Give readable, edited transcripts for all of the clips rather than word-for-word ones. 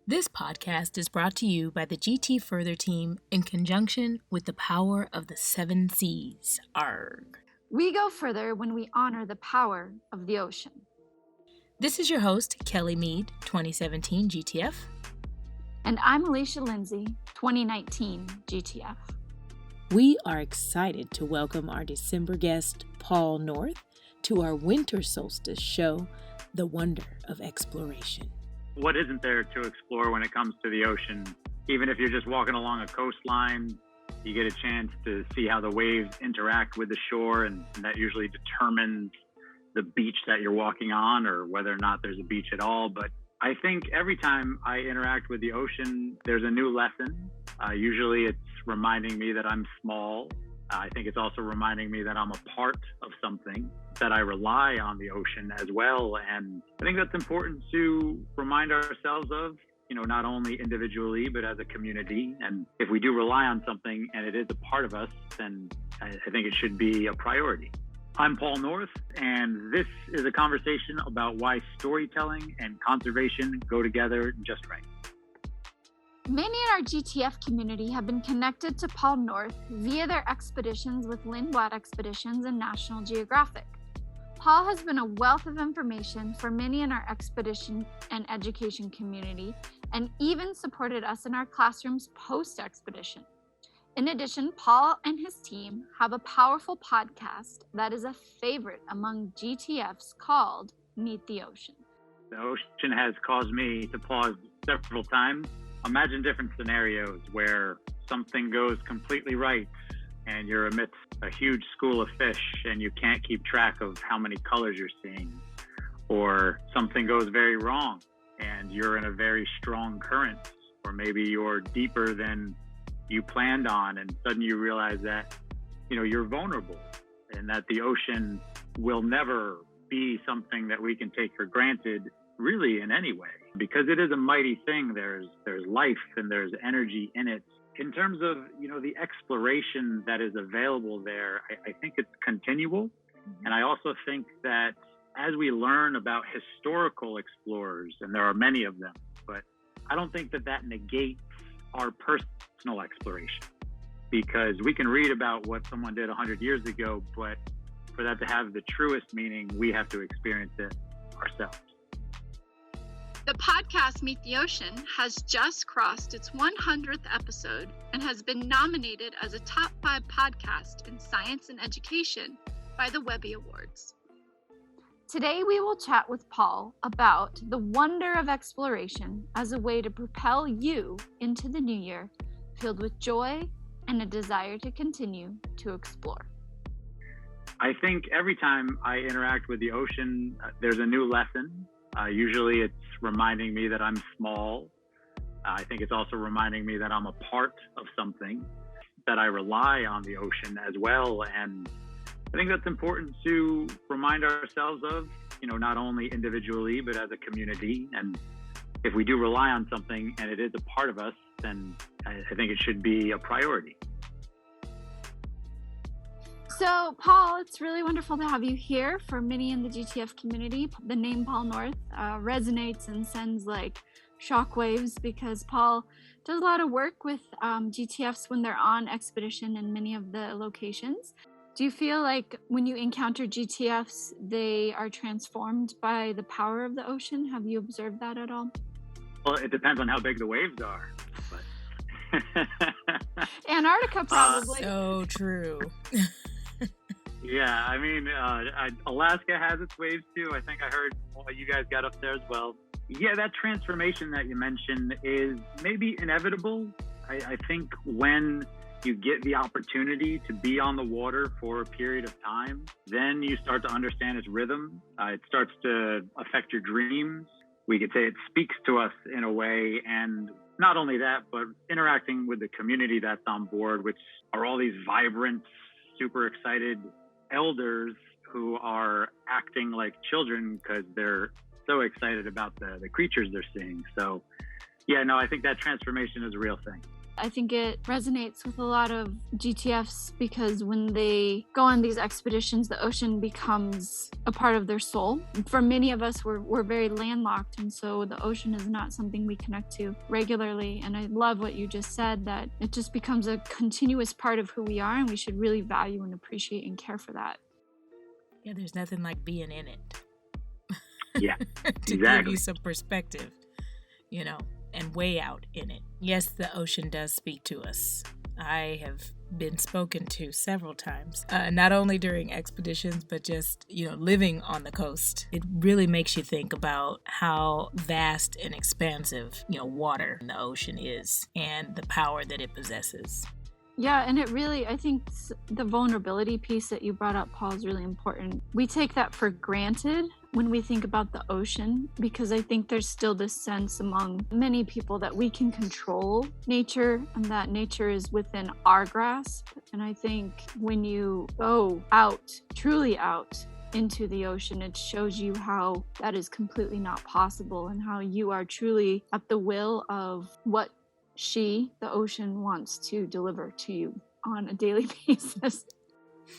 This podcast is brought to you by the GTFurther Team in conjunction with the power of the seven seas. Arg. We go further when we honor the power of the ocean. This is your host, Kelly Mead, 2017 GTF. And I'm Alicia Lindsay, 2019 GTF. We are excited to welcome our December guest, Paul North, to our winter solstice show, The Wonder of Exploration. What isn't there to explore when it comes to the ocean? Even if you're just walking along a coastline, you get a chance to see how the waves interact with the shore, and that usually determines the beach that you're walking on or whether or not there's a beach at all. But I think every time I interact with the ocean, there's a new lesson. Usually it's reminding me that I'm small. I think it's also reminding me that I'm a part of something, that I rely on the ocean as well. And I think that's important to remind ourselves of, not only individually, but as a community. And if we do rely on something and it is a part of us, then I think it should be a priority. I'm Paul North, and this is a conversation about why storytelling and conservation go together just right. Many in our GTF community have been connected to Paul North via their expeditions with Lindblad Expeditions and National Geographic. Paul has been a wealth of information for many in our expedition and education community, and even supported us in our classrooms post-expedition. In addition, Paul and his team have a powerful podcast that is a favorite among GTFs called Meet the Ocean. The ocean has caused me to pause several times. Imagine different scenarios where something goes completely right and you're amidst a huge school of fish and you can't keep track of how many colors you're seeing. Or something goes very wrong and you're in a very strong current, or maybe you're deeper than you planned on, and suddenly you realize that, you're vulnerable and that the ocean will never be something that we can take for granted really in any way, because it is a mighty thing. There's life and there's energy in it. In terms of, the exploration that is available there, I think it's continual. And I also think that as we learn about historical explorers, and there are many of them, but I don't think that negates our personal exploration, because we can read about what someone did 100 years ago, but for that to have the truest meaning, we have to experience it ourselves. The podcast Meet the Ocean has just crossed its 100th episode and has been nominated as a top 5 podcast in science and education by the Webby Awards. Today we will chat with Paul about the wonder of exploration as a way to propel you into the new year, filled with joy and a desire to continue to explore. I think every time I interact with the ocean, there's a new lesson. Usually it's reminding me that I'm small. I think it's also reminding me that I'm a part of something, that I rely on the ocean as well. And I think that's important to remind ourselves of, not only individually, but as a community. And if we do rely on something and it is a part of us, then I think it should be a priority. So, Paul, it's really wonderful to have you here. For many in the GTF community, the name Paul North resonates and sends like shockwaves, because Paul does a lot of work with GTFs when they're on expedition in many of the locations. Do you feel like when you encounter GTFs, they are transformed by the power of the ocean? Have you observed that at all? Well, it depends on how big the waves are. But Antarctica, probably. So true. Yeah, I mean, Alaska has its waves too. I think I heard you guys got up there as well. Yeah, that transformation that you mentioned is maybe inevitable. I think when you get the opportunity to be on the water for a period of time, then you start to understand its rhythm. It starts to affect your dreams. We could say it speaks to us in a way. And not only that, but interacting with the community that's on board, which are all these vibrant, super excited elders who are acting like children because they're so excited about the creatures they're seeing. So, yeah, no, I think that transformation is a real thing. I think it resonates with a lot of GTFs because when they go on these expeditions, the ocean becomes a part of their soul. For many of us, we're very landlocked, and so the ocean is not something we connect to regularly. And I love what you just said, that it just becomes a continuous part of who we are, and we should really value and appreciate and care for that. Yeah, there's nothing like being in it. Yeah, to give you some perspective, and way out in it. Yes, the ocean does speak to us. I have been spoken to several times, not only during expeditions, but just, living on the coast. It really makes you think about how vast and expansive, water in the ocean is and the power that it possesses. Yeah, and it really, I think the vulnerability piece that you brought up, Paul, is really important. We take that for granted when we think about the ocean, because I think there's still this sense among many people that we can control nature and that nature is within our grasp. And I think when you go out, truly out into the ocean, it shows you how that is completely not possible and how you are truly at the will of what the ocean, wants to deliver to you on a daily basis.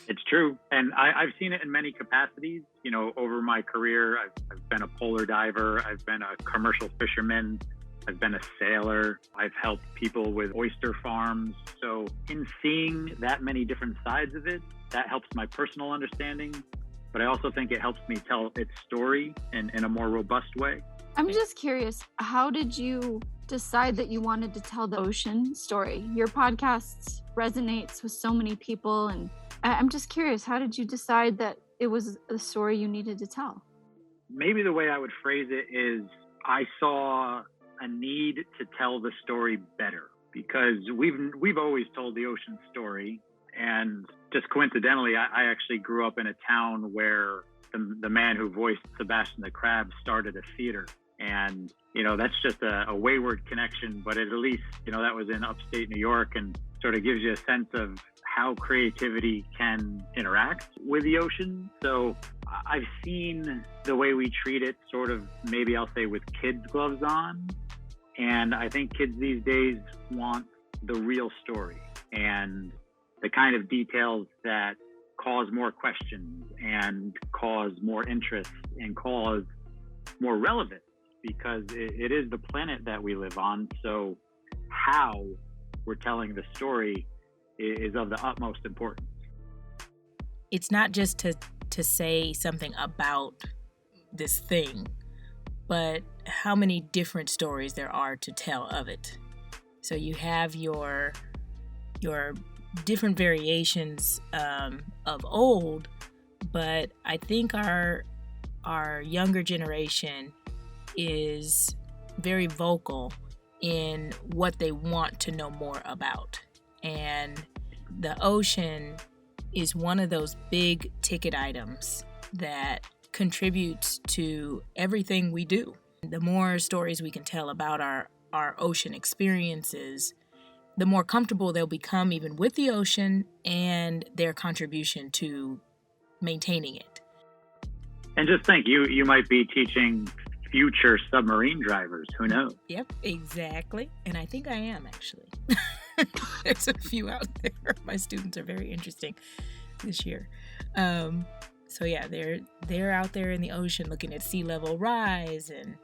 It's true. And I've seen it in many capacities. Over my career, I've been a polar diver. I've been a commercial fisherman. I've been a sailor. I've helped people with oyster farms. So in seeing that many different sides of it, that helps my personal understanding. But I also think it helps me tell its story in a more robust way. I'm just curious, how did you decide that you wanted to tell the ocean story? Your podcast resonates with so many people, and I'm just curious, how did you decide that it was the story you needed to tell? Maybe the way I would phrase it is I saw a need to tell the story better, because we've always told the ocean story, and just coincidentally, I actually grew up in a town where the man who voiced Sebastian the Crab started a theater. And, that's just a wayward connection, but at least, that was in upstate New York and sort of gives you a sense of how creativity can interact with the ocean. So I've seen the way we treat it sort of, maybe I'll say, with kids' gloves on. And I think kids these days want the real story and the kind of details that cause more questions and cause more interest and cause more relevance, because it is the planet that we live on. So how we're telling the story is of the utmost importance. It's not just to say something about this thing, but how many different stories there are to tell of it. So you have your different variations of old, but I think our younger generation is very vocal in what they want to know more about. And the ocean is one of those big ticket items that contributes to everything we do. The more stories we can tell about our ocean experiences, the more comfortable they'll become even with the ocean and their contribution to maintaining it. And just think, you might be teaching future submarine drivers. Who knows? Yep, exactly. And I think I am, actually. There's a few out there. My students are very interesting this year. So yeah, they're out there in the ocean looking at sea level rise and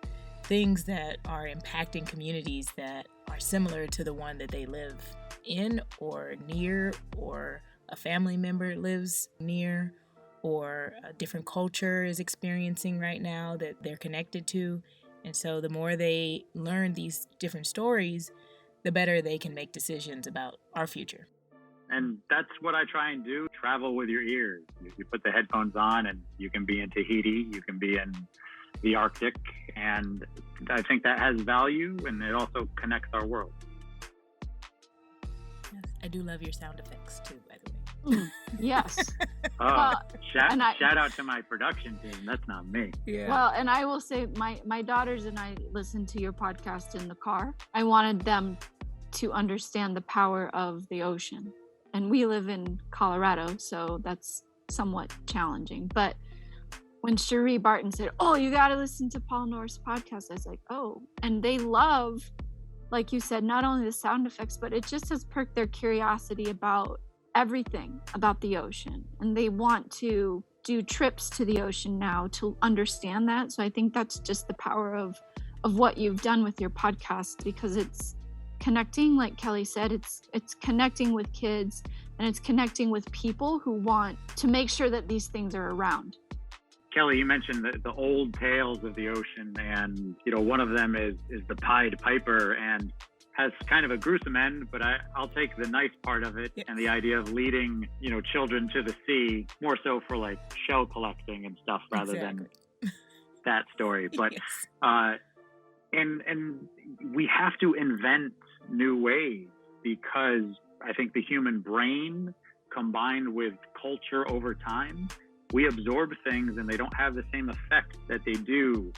things that are impacting communities that are similar to the one that they live in or near, or a family member lives near, or a different culture is experiencing right now that they're connected to. And so the more they learn these different stories, the better they can make decisions about our future. And that's what I try and do. Travel with your ears. You put the headphones on and you can be in Tahiti, you can be in the Arctic, and I think that has value, and it also connects our world. Yes, I do love your sound effects too, by the way. Yes. Shout out to my production team. That's not me. Yeah. Well, and I will say my daughters and I listened to your podcast in the car. I wanted them to understand the power of the ocean. And we live in Colorado, so that's somewhat challenging. But when Cherie Barton said, "Oh, you got to listen to Paul North's podcast," I was like, "Oh." And they love like you said, not only the sound effects, but it just has perked their curiosity about everything about the ocean. And they want to do trips to the ocean now to understand that. So I think that's just the power of what you've done with your podcast, because it's connecting, like Kelly said, it's connecting with kids, and it's connecting with people who want to make sure that these things are around. Kelly, you mentioned the old tales of the ocean, and one of them is the Pied Piper, and has kind of a gruesome end, but I'll take the nice part of it. Yes. And the idea of leading children to the sea, more so for like shell collecting and stuff rather than that story. But yes. And we have to invent new ways, because I think the human brain combined with culture over time, we absorb things and they don't have the same effect that they do.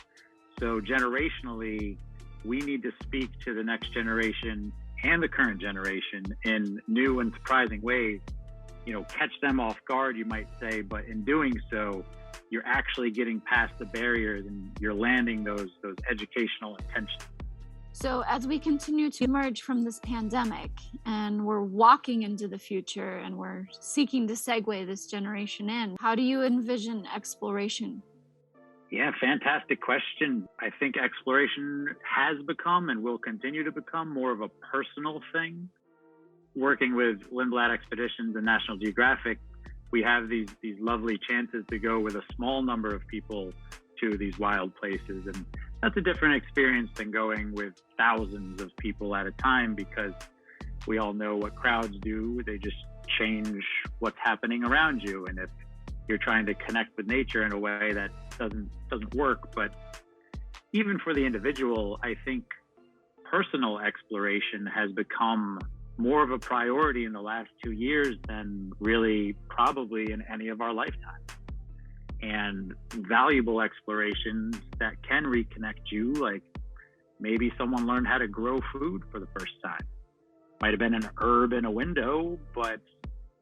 So generationally, we need to speak to the next generation and the current generation in new and surprising ways. Catch them off guard, you might say, but in doing so, you're actually getting past the barriers and you're landing those educational intentions. So as we continue to emerge from this pandemic and we're walking into the future and we're seeking to segue this generation in, how do you envision exploration? Yeah, fantastic question. I think exploration has become and will continue to become more of a personal thing. Working with Lindblad Expeditions and National Geographic, we have these lovely chances to go with a small number of people to these wild places. And that's a different experience than going with thousands of people at a time, because we all know what crowds do. They just change what's happening around you. And if you're trying to connect with nature in a way that doesn't work. But even for the individual, I think personal exploration has become more of a priority in the last 2 years than really probably in any of our lifetimes. And valuable explorations that can reconnect you, like maybe someone learned how to grow food for the first time. Might have been an herb in a window, but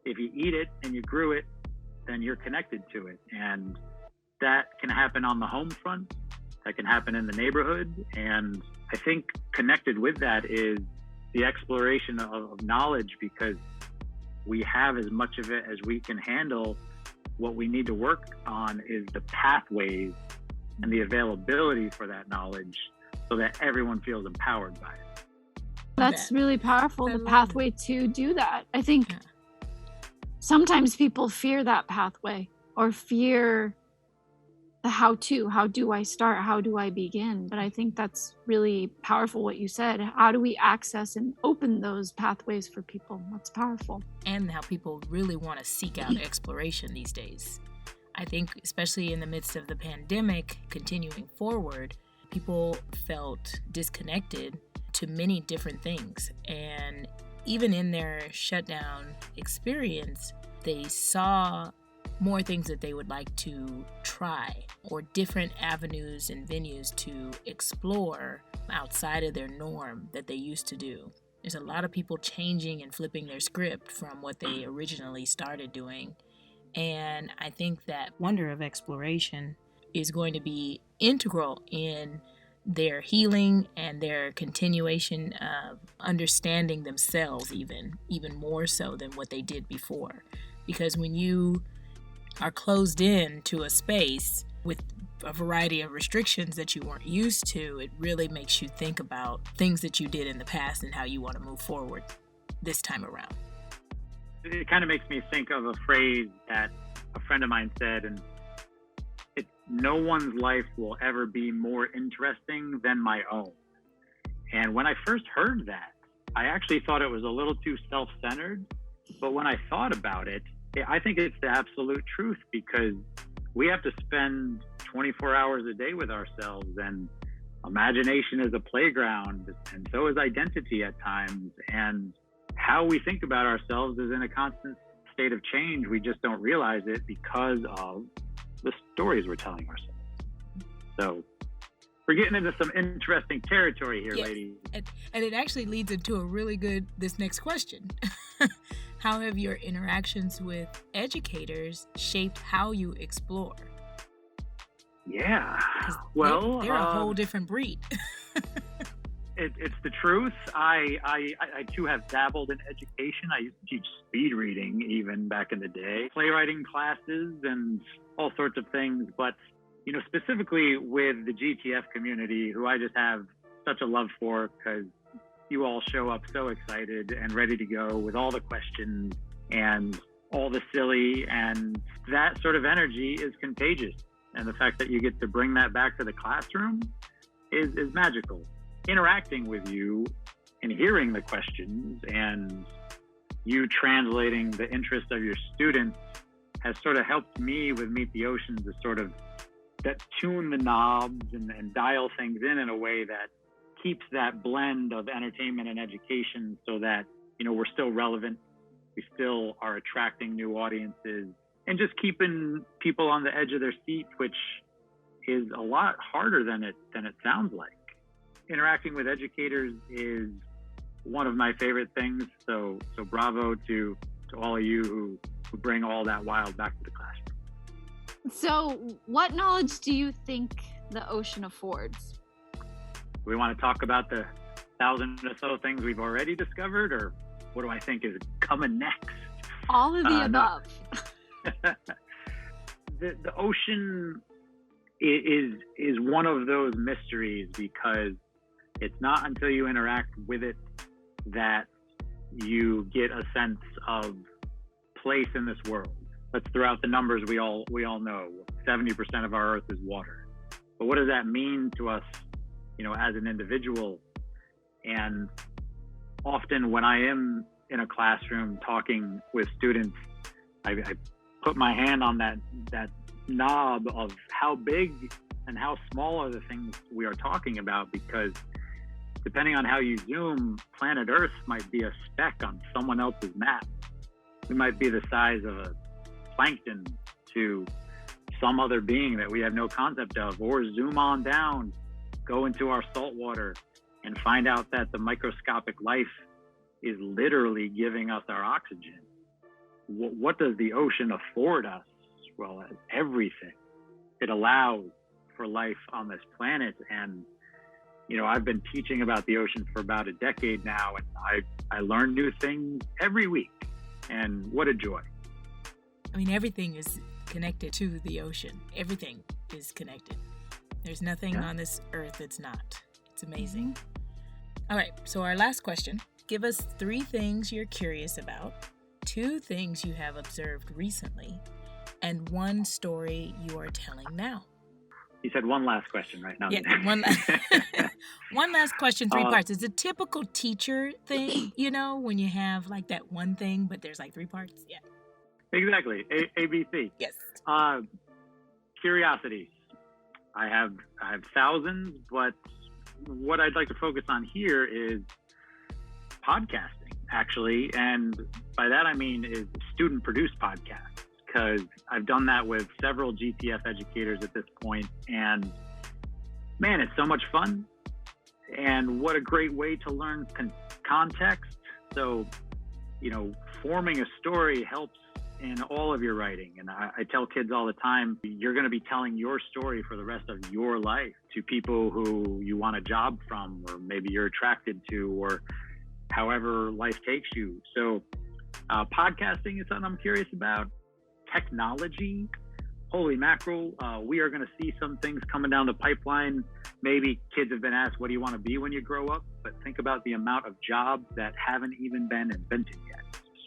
if you eat it and you grew it, then you're connected to it. And that can happen on the home front, that can happen in the neighborhood. And I think connected with that is the exploration of knowledge, because we have as much of it as we can handle. What we need to work on is the pathways and the availability for that knowledge so that everyone feels empowered by it. That's really powerful, the pathway to do that. I think sometimes people fear that pathway, or fear the how do I start? How do I begin? But I think that's really powerful what you said. How do we access and open those pathways for people? That's powerful. And how people really want to seek out exploration these days. I think especially in the midst of the pandemic continuing forward, people felt disconnected to many different things. And even in their shutdown experience, they saw more things that they would like to try, or different avenues and venues to explore outside of their norm that they used to do. There's a lot of people changing and flipping their script from what they originally started doing. And I think that wonder of exploration is going to be integral in their healing and their continuation of understanding themselves even more so than what they did before. Because when you are closed in to a space with a variety of restrictions that you weren't used to, it really makes you think about things that you did in the past and how you want to move forward this time around. It kind of makes me think of a phrase that a friend of mine said, and no one's life will ever be more interesting than my own. And when I first heard that, I actually thought it was a little too self-centered. But when I thought about it, I think it's the absolute truth, because we have to spend 24 hours a day with ourselves, and imagination is a playground, and so is identity at times. And how we think about ourselves is in a constant state of change. We just don't realize it because of the stories we're telling ourselves. So we're getting into some interesting territory here, ladies. And it actually leads into a really good, this next question. How have your interactions with educators shaped how you explore? Yeah, well, they're a whole different breed. It's the truth. I too have dabbled in education. I used to teach speed reading even back in the day, playwriting classes and all sorts of things. But, specifically with the GTF community, who I just have such a love for, because you all show up so excited and ready to go with all the questions and all the silly, and that sort of energy is contagious. And the fact that you get to bring that back to the classroom is magical. Interacting with you and hearing the questions and you translating the interest of your students has sort of helped me with Meet the Ocean to sort of tune the knobs and dial things in a way that keeps that blend of entertainment and education, so that, we're still relevant. We still are attracting new audiences and just keeping people on the edge of their seat, which is a lot harder than it sounds like. Interacting with educators is one of my favorite things. So bravo to all of you who bring all that wild back to the classroom. So what knowledge do you think the ocean affords? We want to talk about the 1,000 or so things we've already discovered, or what do I think is coming next? All of the above. The ocean is one of those mysteries, because it's not until you interact with it that you get a sense of place in this world. Let's throw out the numbers we all know. 70% of our Earth is water. But what does that mean to us, as an individual? And often when I am in a classroom talking with students, I put my hand on that knob of how big and how small are the things we are talking about, because depending on how you zoom, planet Earth might be a speck on someone else's map. We might be the size of a plankton to some other being that we have no concept of, or zoom on down, go into our salt water and find out that the microscopic life is literally giving us our oxygen. What does the ocean afford us? Well, everything. It allows for life on this planet. And, I've been teaching about the ocean for about a decade now, and I learn new things every week. And what a joy. I mean, everything is connected to the ocean. Everything is connected. There's nothing on this earth that's not. It's amazing. All right, so our last question. Give us 3 things you're curious about, 2 things you have observed recently, and 1 story you are telling now. You said one last question, right? Now. Yeah, one last question, 3 parts. It's a typical teacher thing, when you have like that one thing, but there's like 3 parts. Yeah. Exactly. ABC. Yes. Curiosities. I have thousands, but what I'd like to focus on here is podcasting, actually. And by that, I mean is student-produced podcasts, because I've done that with several GTF educators at this point. And man, it's so much fun. And what a great way to learn context. So, forming a story helps in all of your writing. And I tell kids all the time, you're going to be telling your story for the rest of your life to people who you want a job from, or maybe you're attracted to, or however life takes you. So podcasting is something I'm curious about. Technology, holy mackerel. We are going to see some things coming down the pipeline. Maybe kids have been asked, what do you want to be when you grow up? But think about the amount of jobs that haven't even been invented yet.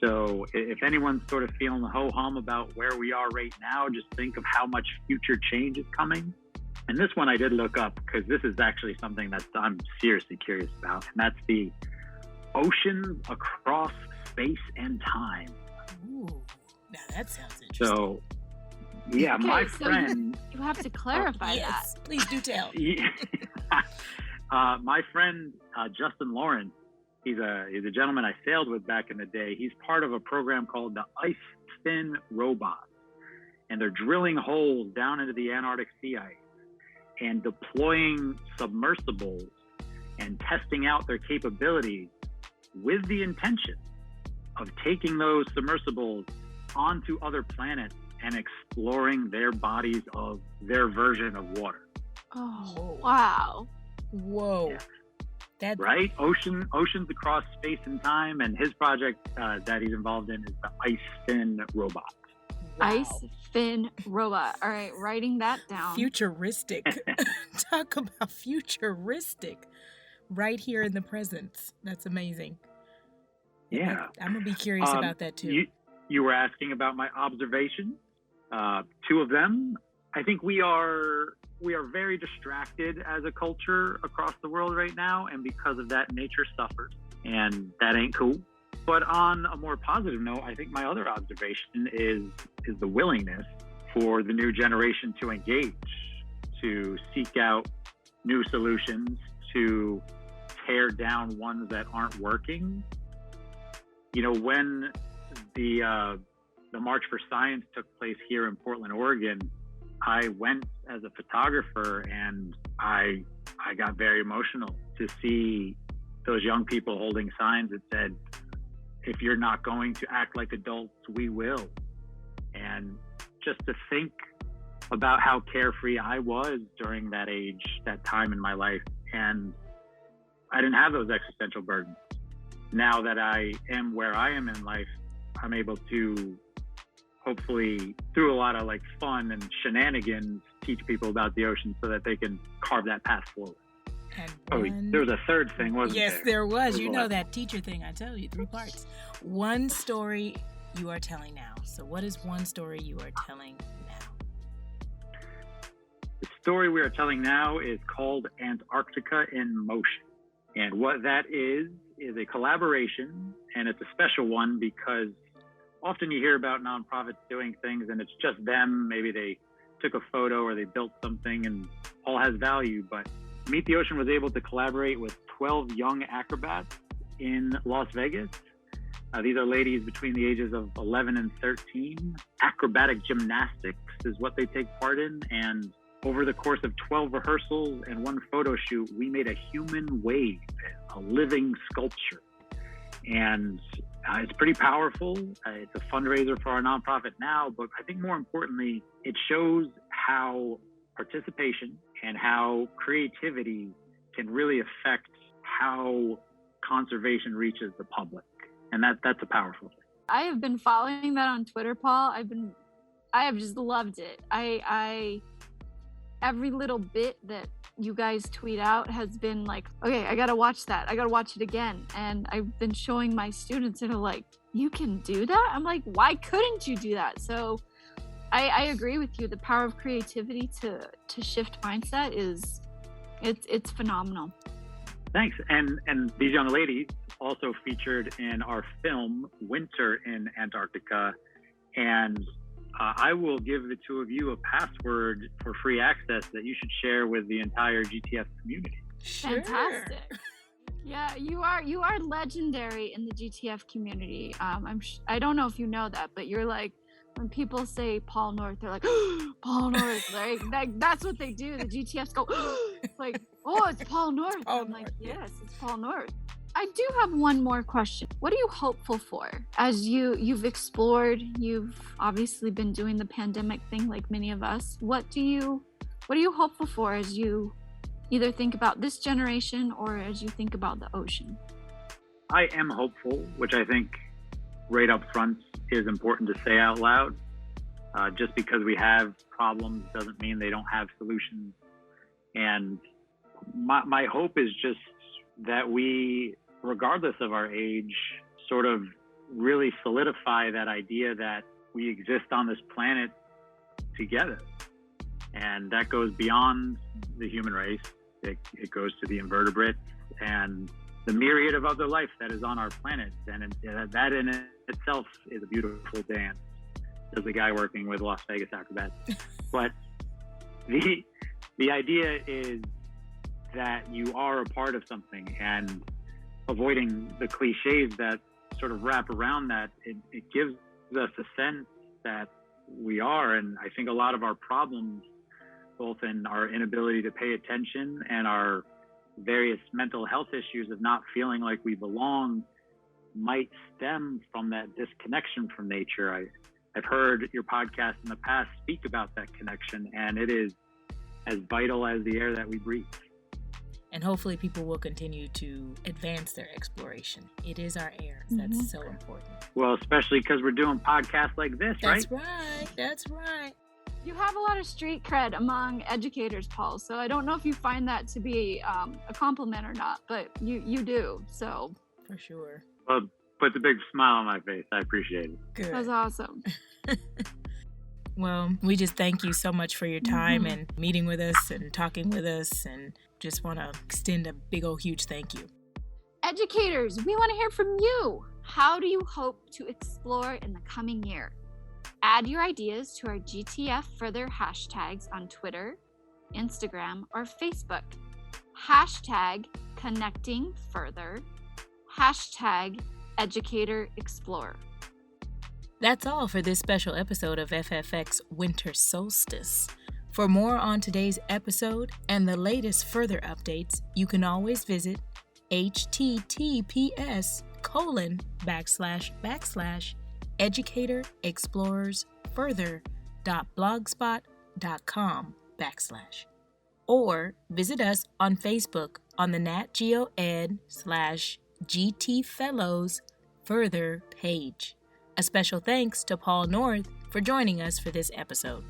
So if anyone's sort of feeling the ho-hum about where we are right now, just think of how much future change is coming. And this one I did look up, because this is actually something that I'm seriously curious about. And that's the oceans across space and time. Ooh, now that sounds interesting. So, yeah, okay, my so friend... You have to clarify yes, that. Please do tell. My friend, Justin Lawrence, he's a gentleman I sailed with back in the day. He's part of a program called the Ice Spin Robots. And they're drilling holes down into the Antarctic sea ice and deploying submersibles and testing out their capabilities with the intention of taking those submersibles onto other planets and exploring their bodies of their version of water. Oh, wow. Whoa. Yeah. That right? Oceans across space and time, and his project that he's involved in is the Ice Fin robot. wow. Ice fin robot. All right, writing that down. Futuristic. Talk about futuristic. Right here in the present. That's amazing. Yeah. I'm gonna be curious about that too. You were asking about my observations. Two of them. I think we are very distracted as a culture across the world right now, and because of that, nature suffers, and that ain't cool. But on a more positive note, I think my other observation is the willingness for the new generation to engage, to seek out new solutions, to tear down ones that aren't working. You know, when the March for Science took place here in Portland, Oregon, I went as a photographer, and I got very emotional to see those young people holding signs that said, if you're not going to act like adults, we will. And just to think about how carefree I was during that age, that time in my life, and I didn't have those existential burdens. Now that I am where I am in life, I'm able to hopefully, through a lot of like fun and shenanigans, teach people about the ocean so that they can carve that path forward. There was a third thing, wasn't there? Yes, there was. You know that teacher thing I tell you, 3 parts. One story you are telling now. So what is one story you are telling now? The story we are telling now is called Antarctica in Motion. And what that is a collaboration, and it's a special one because often you hear about nonprofits doing things and it's just them. Maybe they took a photo or they built something and all has value. But Meet the Ocean was able to collaborate with 12 young acrobats in Las Vegas. These are ladies between the ages of 11 and 13. Acrobatic gymnastics is what they take part in. And over the course of 12 rehearsals and one photo shoot, we made a human wave, a living sculpture. And it's pretty powerful. It's a fundraiser for our nonprofit now, but I think more importantly, it shows how participation and how creativity can really affect how conservation reaches the public. And that's a powerful thing. I have been following that on Twitter, Paul. I have just loved it. I every little bit that you guys tweet out has been like, okay, I gotta watch that. I gotta watch it again. And I've been showing my students that are like, you can do that? I'm like, why couldn't you do that? So I agree with you. The power of creativity to shift mindset it's phenomenal. Thanks. And these young ladies also featured in our film Winter in Antarctica. And I will give the two of you a password for free access that you should share with the entire GTF community. Sure. Fantastic. Yeah, you are legendary in the GTF community. I don't know if you know that, but you're like, when people say Paul North, they're like, Paul North, like that's what they do. The GTFs go, like, oh, it's Paul North. I'm like, yes, it's Paul North. I do have one more question. What are you hopeful for as you've explored? You've obviously been doing the pandemic thing like many of us. What are you hopeful for as you either think about this generation or as you think about the ocean? I am hopeful, which I think right up front is important to say out loud. Just because we have problems doesn't mean they don't have solutions. And my hope is just that we, regardless of our age, sort of really solidify that idea that we exist on this planet together. And that goes beyond the human race. It goes to the invertebrates and the myriad of other life that is on our planet. And that in itself is a beautiful dance, as the guy working with Las Vegas acrobats. But the idea is that you are a part of something, and avoiding the cliches that sort of wrap around that, it gives us a sense that we are. And I think a lot of our problems, both in our inability to pay attention and our various mental health issues of not feeling like we belong, might stem from that disconnection from nature. I've heard your podcast in the past speak about that connection, and it is as vital as the air that we breathe. And hopefully people will continue to advance their exploration. It is our air. That's so important. Well, especially because we're doing podcasts like this, right? That's right. That's right. You have a lot of street cred among educators, Paul, so I don't know if you find that to be a compliment or not, but you do, so. For sure. Well, puts a big smile on my face. I appreciate it. Good. That's awesome. Well, we just thank you so much for your time and meeting with us and talking with us, and just want to extend a big old huge thank you. Educators, we want to hear from you. How do you hope to explore in the coming year? Add your ideas to our GTFurther hashtags on Twitter, Instagram, or Facebook. Hashtag connecting further. Hashtag educator explorer. That's all for this special episode of FFX Winter Solstice. For more on today's episode and the latest further updates, you can always visit https://educatorexplorersfurther.blogspot.com/ or visit us on Facebook on the Nat Geo Ed/GT Fellows Further page. A special thanks to Paul North for joining us for this episode.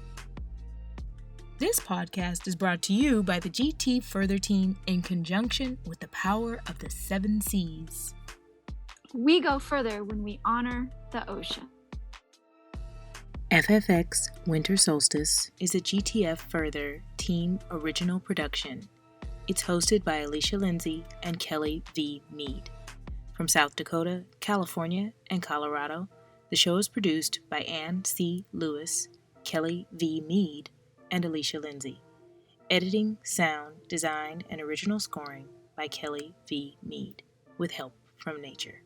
This podcast is brought to you by the GTFurther Team in conjunction with the power of the 7 seas. We go further when we honor the ocean. FFX Winter Solstice is a GTFurther Team original production. It's hosted by Alicia Lindsay and Kelly V. Mead. From South Dakota, California, and Colorado, the show is produced by Ann C. Lewis, Kelly V. Mead, and Alicia Lindsay. Editing, sound, design, and original scoring by Kelly V. Mead, with help from nature.